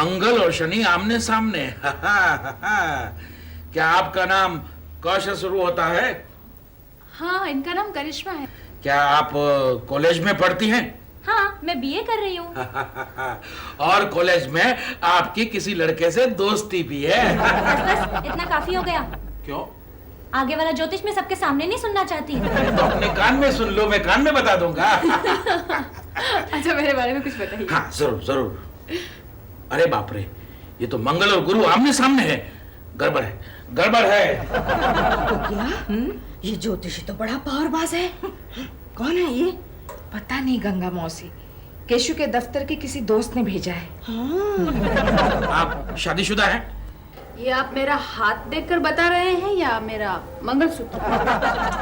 मंगल और शनि आमने सामने। क्या आपका नाम क से शुरू होता है? हाँ, इनका नाम करिश्मा है। क्या आप कॉलेज में पढ़ती हैं? हाँ, मैं बीए कर रही हूँ। और कॉलेज में आपकी किसी लड़के से दोस्ती भी है? बस इतना काफी हो गया। क्यों? आगे वाला ज्योतिष में सबके सामने नहीं सुनना चाहती। तो अपने कान में सुन लो, मैं कान में बता दूंगा। अच्छा, मेरे बारे में कुछ बताइए। हाँ, जरूर जरूर। अरे बाप रे, ये तो मंगल और गुरु आमने सामने है। गड़बड़ है, गड़बड़ है। तो क्या? ये ज्योतिषी तो बड़ा पावरबाज है। कौन है ये? पता नहीं गंगा मौसी, केशु के दफ्तर के किसी दोस्त ने भेजा है। आप शादीशुदा हैं? ये आप मेरा हाथ देखकर बता रहे हैं या मेरा मंगलसूत्र?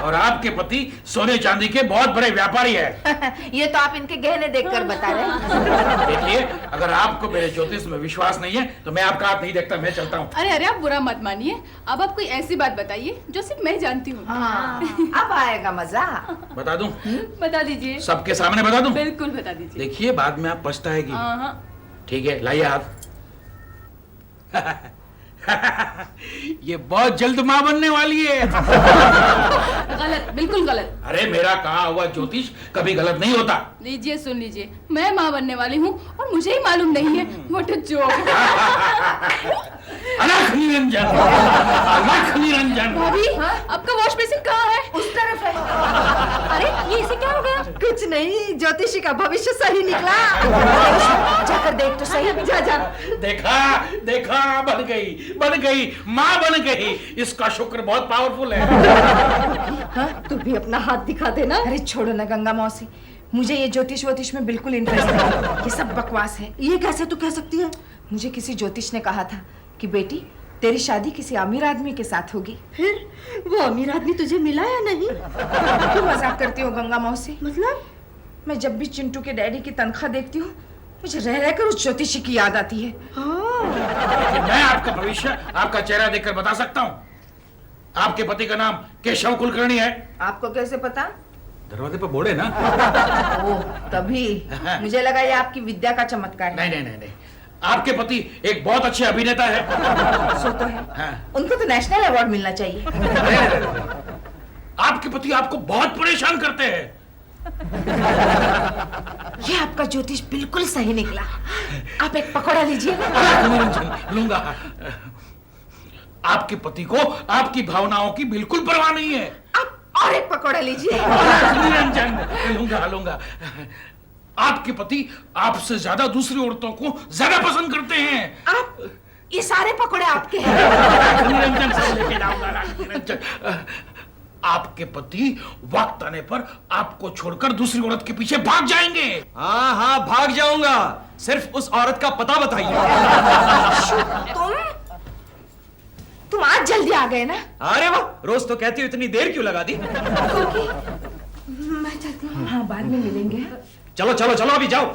और आपके पति सोने चांदी के बहुत बड़े व्यापारी है। ये तो आप इनके गहने देखकर बता रहे हैं। देखिए, अगर आपको मेरे ज्योतिष में विश्वास नहीं है तो मैं आपका हाथ नहीं देखता, मैं चलता हूँ। अरे अरे, आप बुरा मत मानिए। अब आप कोई ऐसी बात बताइए जो सिर्फ मैं जानती हूँ। हाँ, अब आएगा मजा। बता दूं? बता दीजिए। सबके सामने बता दूं? बिल्कुल बता दीजिए। देखिए, बाद में आप पछताएगी। हाँ। ठीक है, लाइए हाथ। ये बहुत जल्द माँ बनने वाली है। गलत, बिल्कुल गलत। अरे, मेरा कहा हुआ ज्योतिष कभी गलत नहीं होता। लीजिए, सुन लीजिए, मैं माँ बनने वाली हूँ और मुझे ही मालूम नहीं है। What a joke. अलख निरंजन, अलख निरंजन। भाभी, आपका वॉश बेसिन कहाँ है? उस तरफ है। अरे, ये इसे क्या हो गया? कुछ नहीं, ज्योतिषी का भविष्य सही निकला। जाकर देख तो सही। जा जा। देखा देखा, बन गई, बन गई, माँ बन गई। इसका शुक्र बहुत पावरफुल है। हाँ, तू भी अपना हाथ दिखा देना। अरे छोड़ो ना गंगा मौसी, मुझे ये ज्योतिष वोतिष में बिल्कुल इंटरेस्ट नहीं। ये सब बकवास है। ये कैसे तू कह सकती है? मुझे किसी ज्योतिष ने कहा था कि बेटी, तेरी शादी किसी अमीर आदमी के साथ होगी। फिर वो अमीर आदमी तुझे मिला या नहीं? क्यों मजाक करती हो गंगा मौसी? मतलब? मैं जब भी चिंटू के डैडी की तनख्वाह देखती हूँ, मुझे रह रहकर उस ज्योतिषी की याद आती है। लेकिन मैं आपका भविष्य आपका चेहरा देखकर बता सकता हूँ। आपके पति का नाम केशव कुलकर्णी है। आपको कैसे पता? दरवाजे पर बोर्ड है ना। ओह, तभी मुझे लगा ये आपकी विद्या का चमत्कार है। नहीं नहीं नहीं नहीं, आपके पति एक बहुत अच्छे अभिनेता है। सो तो है। हाँ। उनको तो नेशनल अवार्ड मिलना चाहिए। आपके पति आपको बहुत परेशान करते हैं। ये आपका ज्योतिष बिल्कुल सही निकला। आप एक पकौड़ा लीजिए। लूंगा। आपके पति को आपकी भावनाओं की बिल्कुल परवाह नहीं है। आप और एक पकौड़ा लीजिए। निरंजन, लूंगा लूंगा। आपके पति आपसे ज्यादा दूसरी औरतों को ज्यादा पसंद करते हैं। आप, ये सारे पकौड़े आपके हैं। निरंजन से लेके जाऊंगा। निरंजन, आपके पति वक्त आने पर आपको छोड़कर दूसरी औरत के पीछे भाग जाएंगे। हाँ हाँ, भाग जाऊंगा, सिर्फ उस औरत का पता बताइए। तुम आज जल्दी आ गए ना? अरे वाह, रोज तो कहती हो, इतनी देर क्यों लगा दी? मैं चलती हूँ। हाँ, बाद में मिलेंगे। चलो चलो चलो, अभी जाओ।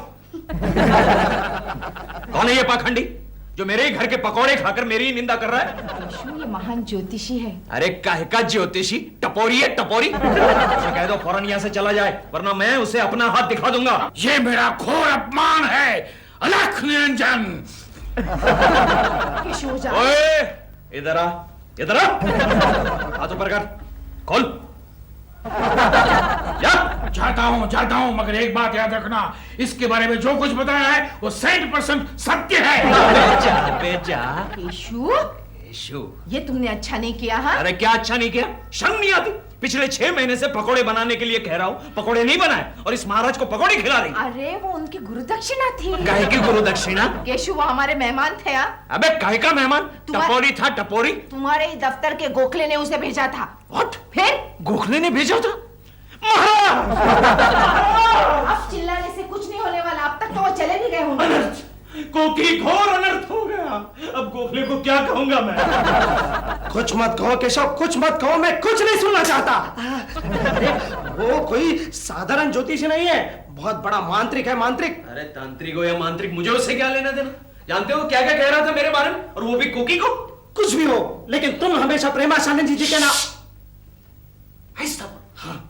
कौन है ये पाखंडी जो मेरे ही घर के पकौड़े खाकर मेरी ही निंदा कर रहा है? केशु, ये महान ज्योतिषी है। अरे काहे का ज्योतिषी? टपोरी है, टपोरी। उसे कह दो फौरन यहाँ से चला जाए, वरना मैं उसे अपना हाथ दिखा दूंगा। ये मेरा घोर अपमान है। अलख निरंजन। केशु, जा। ओए, इधर आ, इधर आ। हाथ ऊपर कर, खोल। जाता हूँ, मगर एक बात याद रखना, इसके बारे में जो कुछ बताया है वो 100% सत्य है। बेजा। केशु, केशु, ये तुमने अच्छा नहीं किया। हाँ, अरे क्या अच्छा नहीं किया? शर्म नहीं आती? पिछले 6 महीने से पकोड़े बनाने के लिए कह रहा हूँ, पकोड़े नहीं बनाए और इस महाराज को पकोड़े खिला रही। अरे वो उनकी गुरुदक्षिणा थी। काहे की गुरुदक्षिणा? केशु, वो हमारे मेहमान थे। अबे काहे का मेहमान? तुम्हारे- टपोरी था, टपोरी। तुम्हारे ही दफ्तर के गोखले ने उसे भेजा था। व्हाट? फिर गोखले ने भेजा था? महाराज! अब चिल्लाने से कुछ नहीं होने वाला। अब तक तो वो चले भी गए होंगे। अनर्थ, कोकी घोर अनर्थ हो गया। अब गोखले को क्या कहूंगा मैं? कुछ मत कहो केशव, कुछ मत कहो, मैं कुछ नहीं सुनना चाहता। अरे वो कोई साधारण ज्योतिषी नहीं है, बहुत बड़ा मांत्रिक है, मांत्रिक। अरे तांत्रिक हो या मांत्रिक, मुझे उससे क्या लेना देना? जानते हो क्या क्या कह रहा था मेरे बारे में, और वो भी कोकी को? कुछ भी हो, लेकिन तुम हमेशा प्रेमानंद जी के नाम। हाँ,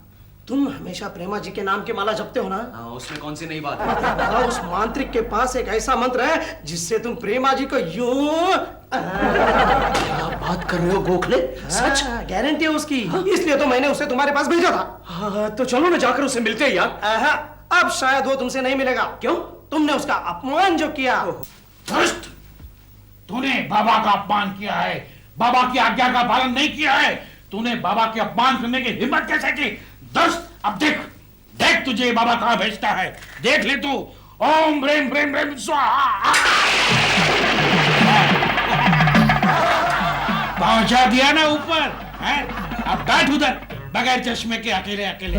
तुम हमेशा प्रेमा जी के नाम की माला जपते हो ना? हाँ, उसमें कौन सी नई बात है? हाँ, उस मांत्रिक के पास एक ऐसा मंत्र है जिससे तुम प्रेमा जी को यूं क्या बात कर रहे हो गोखले? सच गारंटी है उसकी, इसलिए तो मैंने उसे तुम्हारे पास भेजा था। हाँ, तो चलो ना जाकर उसे मिलते हैं यार। अब शायद वो तुमसे नहीं मिलेगा। क्यों? तुमने उसका अपमान जो किया। दुष्ट! तूने बाबा का अपमान किया है, बाबा की आज्ञा का पालन नहीं किया है। तूने बाबा के अपमान करने की हिम्मत कैसे की? दुष्ट! अब देख देख तुझे बाबा कहां भेजता है, देख ले तू। ओम ब्रेम ब्रेम ब्रेम स्वाहा। पहुंचा दिया ना ऊपर, हैं? अब बैठ उधर बगैर चश्मे के अकेले अकेले।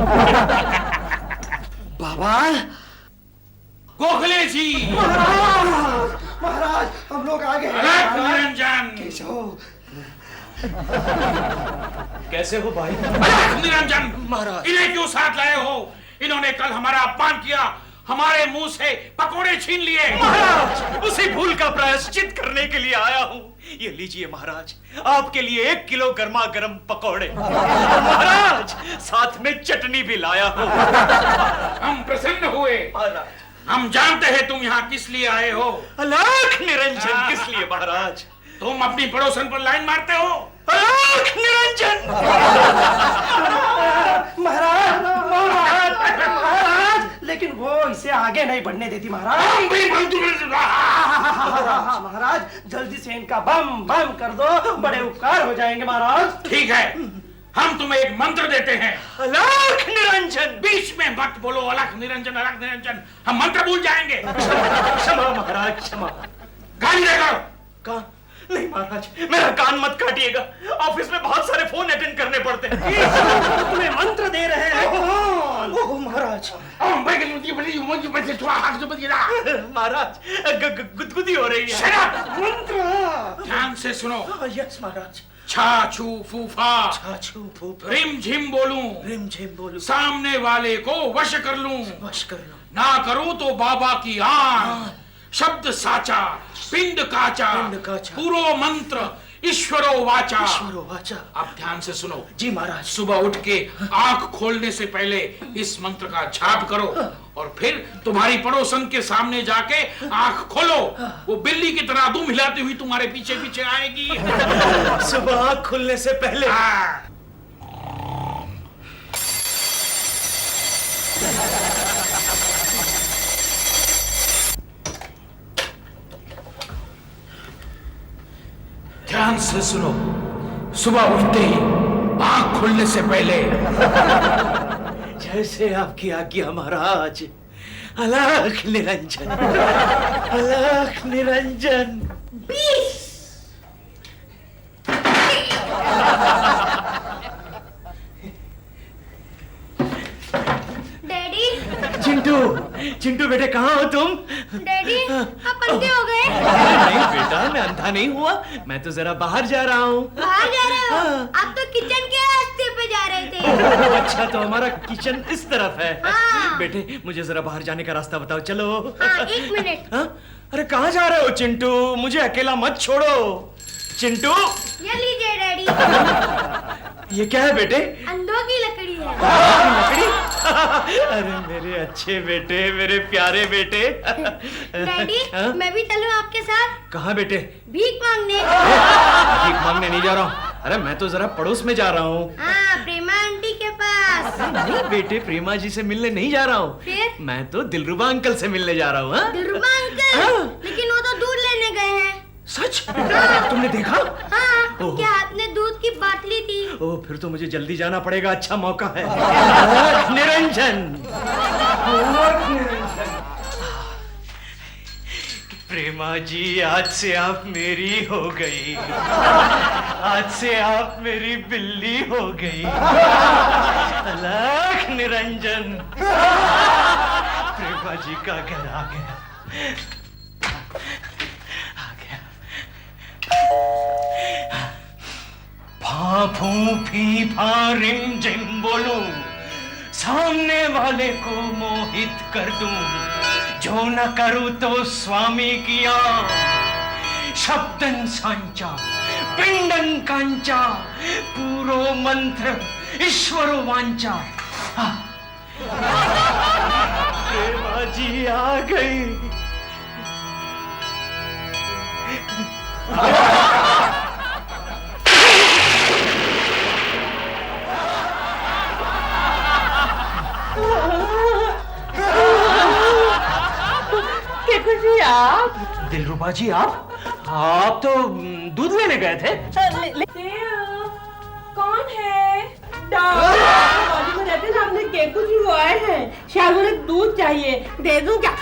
बाबा! गोखले जी! महाराज हम लोग आ गए। निरंजन! कैसे हो भाई? निरंजन! महाराज! इन्हें क्यों साथ लाए हो? इन्होंने कल हमारा अपमान किया, हमारे मुंह से पकोड़े छीन लिए। महाराज, उसी भूल का प्रायश्चित करने के लिए आया हूँ। ये लीजिए महाराज, आपके लिए 1 किलो गर्मा गर्म पकौड़े। महाराज, साथ में चटनी भी लाया हूँ। हम प्रसन्न हुए। हम जानते हैं तुम यहाँ किस लिए आए हो। अलख निरंजन! किस लिए महाराज? तुम अपनी पड़ोसन पर लाइन मारते हो। अलख निरंजन! महाराज महाराज, लेकिन वो इसे आगे नहीं बढ़ने देती महाराज। महाराज जल्दी से इनका बम बम कर दो, बड़े उपकार हो जाएंगे महाराज। ठीक है, हम तुम्हें एक मंत्र देते हैं। अलख निरंजन! बीच में मत बोलो अलख निरंजन अलख निरंजन, हम मंत्र भूल जाएंगे। क्षमा महाराज, क्षमा। गाली देगा। कहा? नहीं महाराज, मेरा कान मत काटिएगा। ऑफिस में बहुत सारे फोन अटेंड करने पड़ते हैं। तुम्हें मंत्र दे रहे हैं। ओह महाराज! महाराज, गुदगुदी हो रही है। Shut up! मंत्र! ध्यान से सुनो। यस महाराज। छा छू फूफा छाछू फूफ रिम झिम बोलूं, रिम झिम बोलूं, सामने वाले को वश कर लूं, वश कर लो। ना करूं तो बाबा की आन, शब्द साचा पिंड काचा, पूरो मंत्र ईश्वरो वाचा। ईश्वरो वाचा। अब ध्यान से सुनो। जी महाराज। सुबह उठ के आंख खोलने से पहले इस मंत्र का जाप करो और फिर तुम्हारी पड़ोसन के सामने जाके आंख खोलो। वो बिल्ली की तरह दुम हिलाती हुई तुम्हारे पीछे पीछे आएगी। सुबह आंख खुलने से पहले। ध्यान से सुनो। सुबह उठते ही आंख खुलने से पहले जैसे आपकी आज्ञा महाराज। अलख निरंजन, अलख निरंजन। डैडी, चिंटू, चिंटू बेटे कहाँ हो तुम? डैडी आप अंधे हो गए? नहीं बेटा, मैं अंधा नहीं हुआ, मैं तो जरा बाहर जा रहा हूँ। बाहर जा रहे हो? आप तो किचन के रास्ते पे जा रहे थे। अच्छा, तो हमारा किचन इस तरफ है। हाँ। बेटे मुझे जरा बाहर जाने का रास्ता बताओ, चलो। हाँ, 1 मिनट। हाँ? अरे कहाँ जा रहे हो चिंटू? मुझे अकेला मत छोड़ो। चिंटू, ये लीजिए डैडी। ये क्या है बेटे? अंधों की लकड़ी है। लकड़ी? अरे मेरे अच्छे बेटे, मेरे प्यारे बेटे। डैडी, हाँ? मैं भी चलूं आपके साथ? कहाँ बेटे? भीख मांगने। भीख मांगने नहीं जा रहा हूँ। अरे मैं तो जरा पड़ोस में जा रहा हूँ। हाँ, प्रेमा आंटी के पास। नहीं बेटे, प्रेमा जी से मिलने नहीं जा रहा हूँ। फिर? मैं तो दिलरुबा अंकल से मिलने जा रहा हूँ। हाँ? दिलरुबा अंकल? हाँ। लेकिन वो तो दूध लेने गए हैं। सच? तुमने देखा? हाँ, ओह। क्या आपने दूध की बाटली थी? ओ, फिर तो मुझे जल्दी जाना पड़ेगा। अच्छा मौका है। निरंजन, प्रेमा जी, आज से आप मेरी हो गई। आज से आप मेरी बिल्ली हो गई। अलख निरंजन, प्रेमा जी का घर आ गया। फा फू फी फा रिम झिम बोलूं, सामने वाले को मोहित कर दूं, जो न करूं तो स्वामी किया। शब्दन सांचा पिंडन कांचा, पूरो मंत्र ईश्वरो वांचा। प्रेमा जी आ गई। आप दिलरुबा जी, आप तो दूध लेने गए थे। कौन है? डॉग में रहते सामने केकू जी वो आए हैं, शायद उन्हें दूध चाहिए, दे दूं क्या?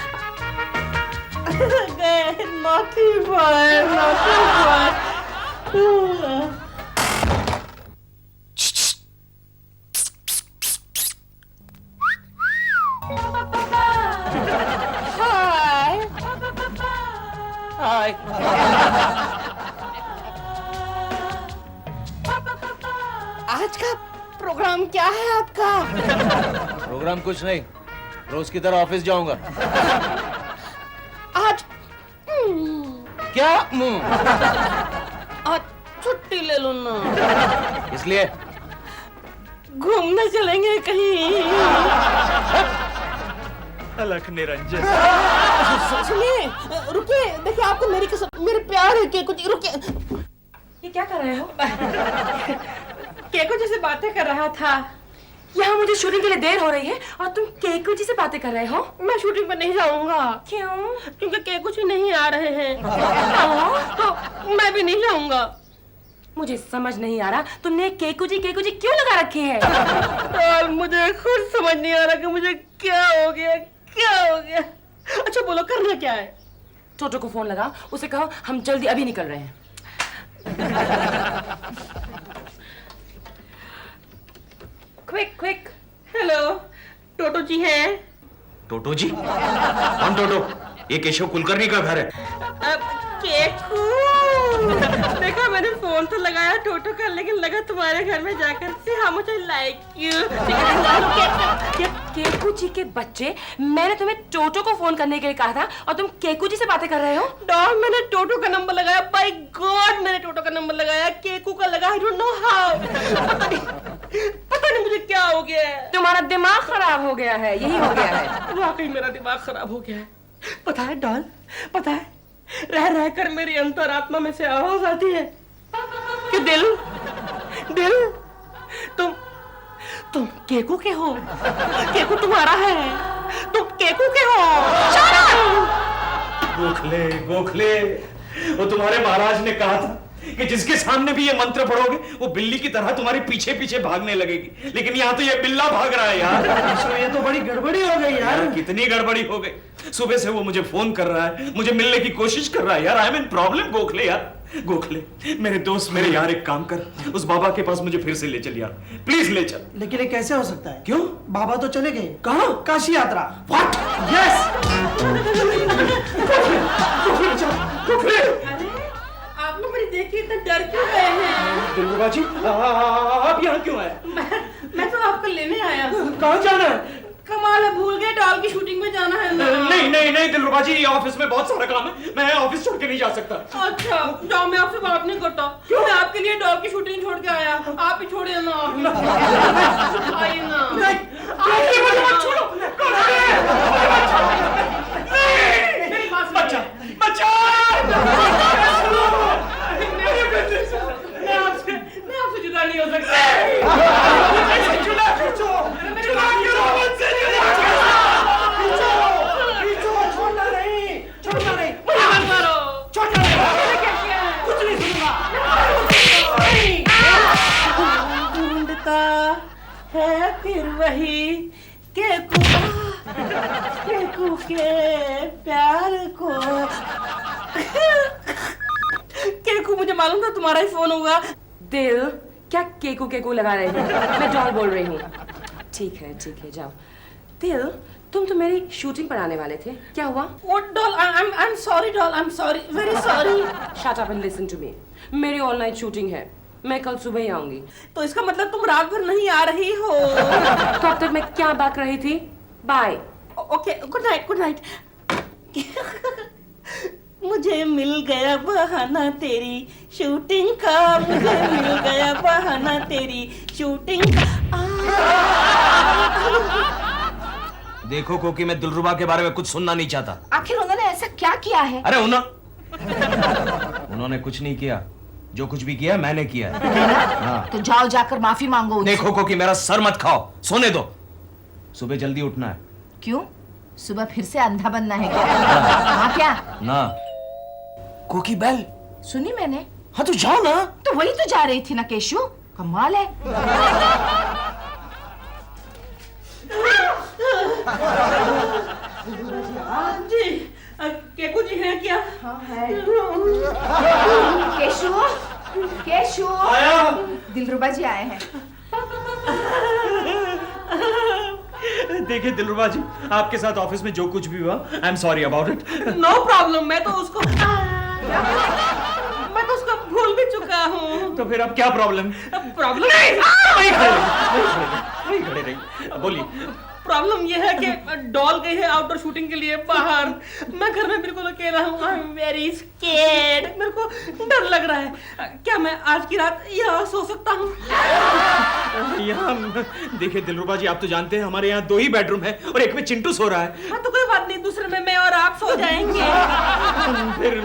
naughty boy, naughty boy. हाय। आज का प्रोग्राम क्या है आपका? प्रोग्राम कुछ नहीं, रोज की तरह ऑफिस जाऊंगा। आज क्या? आज छुट्टी ले लो ना, इसलिए घूमने चलेंगे कहीं। अलख निरंजन। सुनिए, रुकिए, देखिए आपको मेरी कसम, मेरे प्यार है केकू जी, रुकिए। ये क्या कर रहे हो? केकू जी से बातें कर रहा था। यहाँ मुझे शूटिंग के लिए देर हो रही है और तुम केकू जी से बातें कर रहे हो? मैं शूटिंग पर नहीं जाऊंगा। क्यों? क्योंकि केकू जी नहीं आ रहे हैं। तो मैं भी नहीं जाऊंगा। मुझे समझ नहीं आ रहा तुमने केकू जी क्यों लगा रखी है? और मुझे खुद समझ नहीं आ रहा कि मुझे क्या हो गया। अच्छा बोलो, करना क्या है? टोटो को फोन लगा, उसे कहो हम जल्दी अभी निकल रहे हैं। क्विक। हेलो, टोटो जी हैं? टोटो जी? कौन टोटो? ये केशव कुलकर्णी का घर है। केकू, देखा मैंने फोन तो लगाया टोटो का, लेकिन लगा तुम्हारे घर में जाकर से हाँ मुझे लाइक यू। केकू जी के बच्चे, मैंने तुम्हें टोटो को फोन करने के लिए कहा था और तुम केकू जी से बातें कर रहे हो? डॉग, मैंने टोटो का नंबर लगाया, बाय गॉड मैंने टोटो का नंबर लगाया, केकू का लगा, आई डोंट नो हाउ। पता नहीं मुझे क्या हो गया है। तुम्हारा दिमाग खराब हो गया है, यही हो गया है। वाकई मेरा दिमाग खराब हो गया है। पता है डॉल, पता है, रह कर मेरी अंतरात्मा में से आवाज आती है कि दिल तुम केकू के हो, केकू तुम्हारा है, तुम केकू के हो। गोखले, वो तुम्हारे महाराज ने कहा था कि जिसके सामने भी ये मंत्र पढ़ोगे वो बिल्ली की तरह तुम्हारे पीछे पीछे भागने लगेगी, लेकिन यहाँ तो ये बिल्ला भाग रहा है यार। ये तो बड़ी गड़बड़ी हो गई यार। कितनी गड़बड़ी हो गई, सुबह से वो मुझे फोन कर रहा है, मुझे मिलने की कोशिश कर रहा है यार। I am in problem Gokhale यार। गोखले, मेरे दोस्त, मेरे यार, एक काम कर, उस बाबा के पास मुझे फिर से ले चल यार, प्लीज ले चल। लेकिन ये कैसे हो सकता है? क्यों? बाबा तो चले गए। कहाँ? काशी यात्रा। What? यस। आप लोग मेरी देख के इतना डर क्यों गए हैं? दिलरुबा जी, आप यहाँ क्यों आए? मैं तो आपको लेने आया। कहाँ जाना है? कमाल है, भूल गए डॉल की शूटिंग में जाना है ना। नहीं दिलरुबा जी, ऑफिस में बहुत सारा काम है, मैं ऑफिस छोड़ के नहीं जा सकता। अच्छा जाओ, मैं आपसे बात नहीं करता। क्यों? मैं आपके लिए डॉल की शूटिंग छोड़ के आया, आप ही छोड़िए ना। आइए ना। आइए, मुझे मत छोड़ो। मेरी बात सुनिए। बच्चा! मैं आपसे जुदा नहीं हो सकता। है फिर वही केकू के प्यार को। केकू, मुझे मालूम था तुम्हारा ही फोन होगा। दिल, क्या केकू लगा रहे हो? मैं डॉल बोल रही हूँ। ठीक है, जाओ। दिल, तुम तो मेरी शूटिंग पर आने वाले थे, क्या हुआ? What doll? I'm sorry doll, I'm sorry, very sorry. Shut up and listen to me. मेरी ऑल नाइट शूटिंग है, मैं कल सुबह ही आऊंगी। तो इसका मतलब तुम रात भर नहीं आ रही हो। तो अब तक मैं क्या बात रही थी? बाय। Okay, good night. मुझे मिल गया बहाना तेरी शूटिंग का, मुझे मिल गया बहाना तेरी शूटिंग का। देखो कोकी, मैं दिलरुबा के बारे में कुछ सुनना नहीं चाहता। आखिर उन्होंने ऐसा क्या किया है? अरे उन्होंने कुछ नहीं किया। जो कुछ भी किया मैंने किया है। हाँ। तो जाओ जाकर माफी मांगो उनसे। देखो कोकी, मेरा सर मत खाओ, सोने दो। सुबह जल्दी उठना है। क्यों? सुबह फिर से अंधा बनना है क्या? हाँ क्या? ना। कोकी बेल सुनी मैंने। हाँ तो जाओ ना। तो वही तो जा रही थी ना केशु। कमाल है। जी केकू जी हैं क्या? हाँ है। Cashew, cashew. दिलरुबा जी आए हैं। देखिए दिलरुबा जी, आपके साथ ऑफिस में जो कुछ भी हुआ, I am sorry about it. No problem, मैं तो उसको भूल भी चुका हूँ। तो फिर अब क्या प्रॉब्लम? प्रॉब्लम नहीं, वही खड़े रही। बोलिए। प्रॉब्लम यह है कि डॉल गई है आउटडोर शूटिंग के लिए बाहर। मैं घर में बिल्कुल अकेला हूँ। I am very scared. मेरे को डर लग रहा है। क्या मैं आज की रात यहाँ सो सकता हूँ? यहाँ देखिए दिलरुबा जी, आप तो जानते हैं हमारे यहाँ 2 ही बेडरूम है और एक में चिंटू सो रहा है। हाँ तो कोई बात नहीं, दूसरे में मैं और आप सो जाएंगे। फिर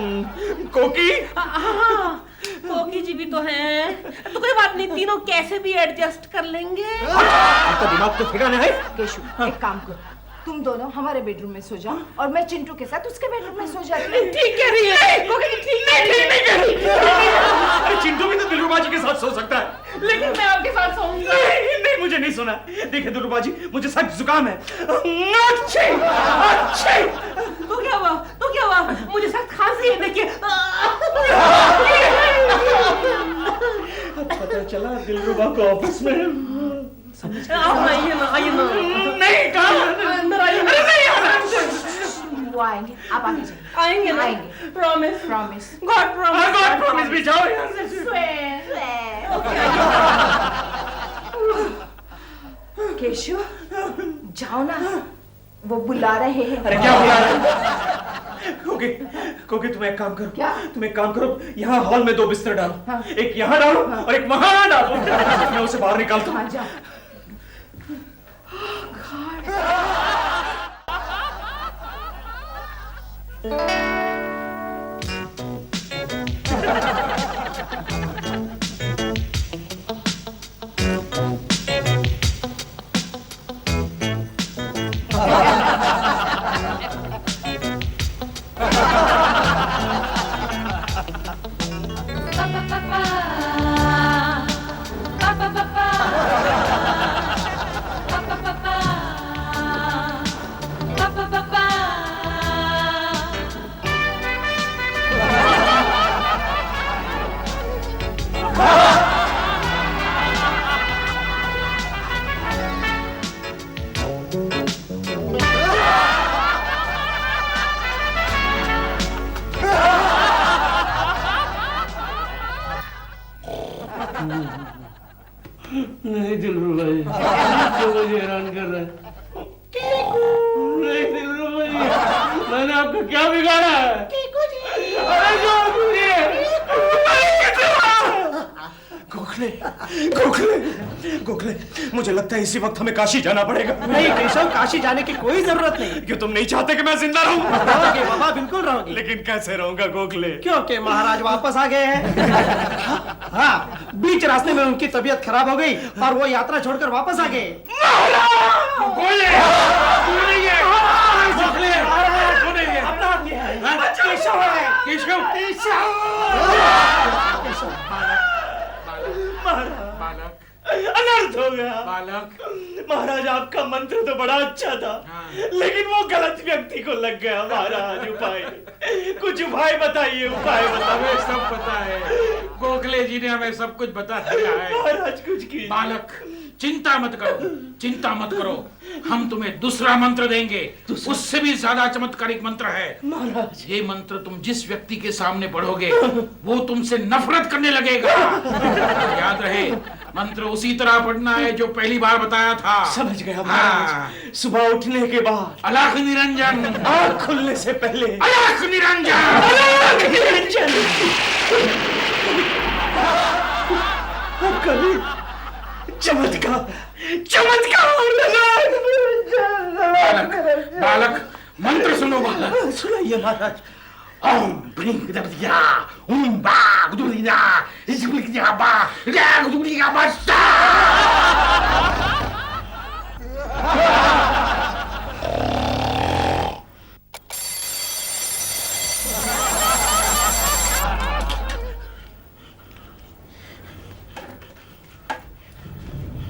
कोकी? हाँ, कोकी जी भी तो हैं। तो कोई बात नहीं, तीनों कैसे भी एडजस्ट कर लेंगे। आपका दिमाग तो ठिकाने है। केशु, एक काम करो, तुम दोनों हमारे बेडरूम में सो जाओ और मैं चिंटू के साथ उसके बेडरूम में सो जाती हूँ। ठीक कह रही है। ठीक अरे चिंटू भी तो दिलरुबा जी के साथ सो सकता है। लेकिन मैं आपके साथ सोऊंगी। नहीं, मुझे नहीं सुना। देखिए दिलरुबा जी, मुझे सख्त जुकाम है। अच्छे। तो क्या हुआ? मुझे सख्त खांसी है, देखिए। पता चला दिलरुबा को ऑफिस में। आइए ना। नहीं, कहाँ? अंदर आइए। वो आएंगे, आप आगे जाइए। आएंगे ना? आएंगे। प्रॉमिस। गॉड प्रॉमिस भी जाओ यहाँ से। केशु, जाओ ना, वो बुला रहे हैं। अरे क्या बुला रहे हैं? कोकी तुम एक काम करो। क्या? तुम एक काम करो, यहाँ हॉल में 2 बिस्तर डालो। हाँ। एक यहाँ डालो और एक वहाँ डालो। मैं उसे बाहर निकालता हूँ। हाँ, जाओ। नहीं दिलरुबा जी, तो मुझे हैरान कर रहा है। नहीं दिलरुबा जी, मैंने आपको क्या बिगाड़ा है? अरे जो गोखले, मुझे लगता है इसी वक्त हमें काशी जाना पड़ेगा। नहीं केशव, काशी जाने की कोई जरूरत नहीं। क्यों तुम नहीं चाहते कि मैं जिंदा रहूं? रहोगे बाबा, बिल्कुल रहोगे। लेकिन कैसे रहूंगा गोखले? क्योंकि महाराज वापस आ गए हैं। हाँ, बीच रास्ते में उनकी तबीयत खराब हो गई और वो यात्रा छोड़कर वापस आ गए। अनर्थ हो गया। महाराज, आपका मंत्र तो बड़ा अच्छा था, लेकिन वो गलत व्यक्ति को लग गया। महाराज, कुछ उपाय बताइए। हमें सब पता है, गोखले जी ने हमें सब कुछ बता दिया है। महाराज कुछ कीजिए। बालक, चिंता मत करो, हम तुम्हें दूसरा मंत्र देंगे। उससे भी ज्यादा चमत्कारिक मंत्र है। महाराज, ये मंत्र तुम जिस व्यक्ति के सामने पढ़ोगे वो तुमसे नफरत करने लगेगा। याद रहे, मंत्र उसी तरह पढ़ना है जो पहली बार बताया था। समझ गया महाराज। सुबह उठने के बाद, अलख निरंजन, आँख खुलने से पहले, अलख निरंजन, कभी चमत्कार। बालक, बालक मंत्र सुनो बालक। सुनाइए महाराज। ओम ब्रीं गदबदिया ओम बा गुदुदिया इजबिया बा रा गुदुदिया बा सा।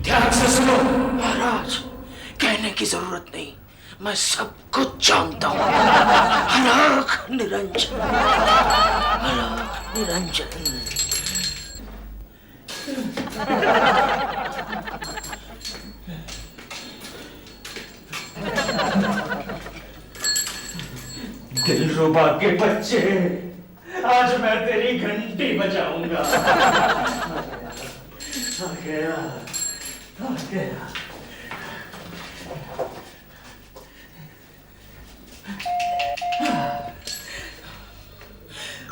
ध्यान से सुनो महाराज, कहने की जरूरत नहीं, मैं सब कुछ जानता हूं। हलाक निरंजन, हलाक निरंजन। दिलरुबा के बच्चे, आज मैं तेरी घंटी बजाऊंगा। आ गया, आ गया।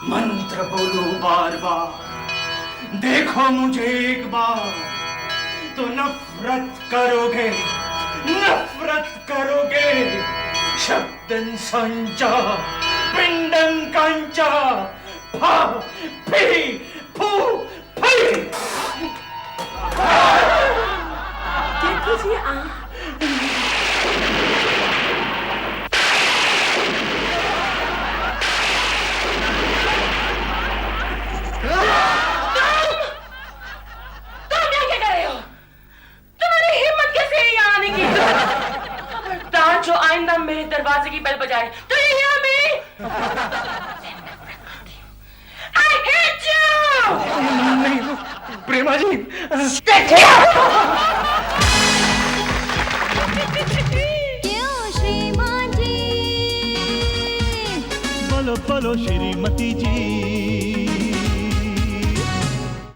मंत्र बोलो बार बार, देखो मुझे एक बार, तो नफरत करोगे, नफरत करोगे। शब्दन संचा, पिंडन कंचा, फा फी फू फी। केको जी जो आइंदा मेरे दरवाजे की बेल बजाए तो you hear me? I hate you! नहीं प्रेमा जी, क्यों श्रीमान जी? बोलो बोलो श्रीमती जी।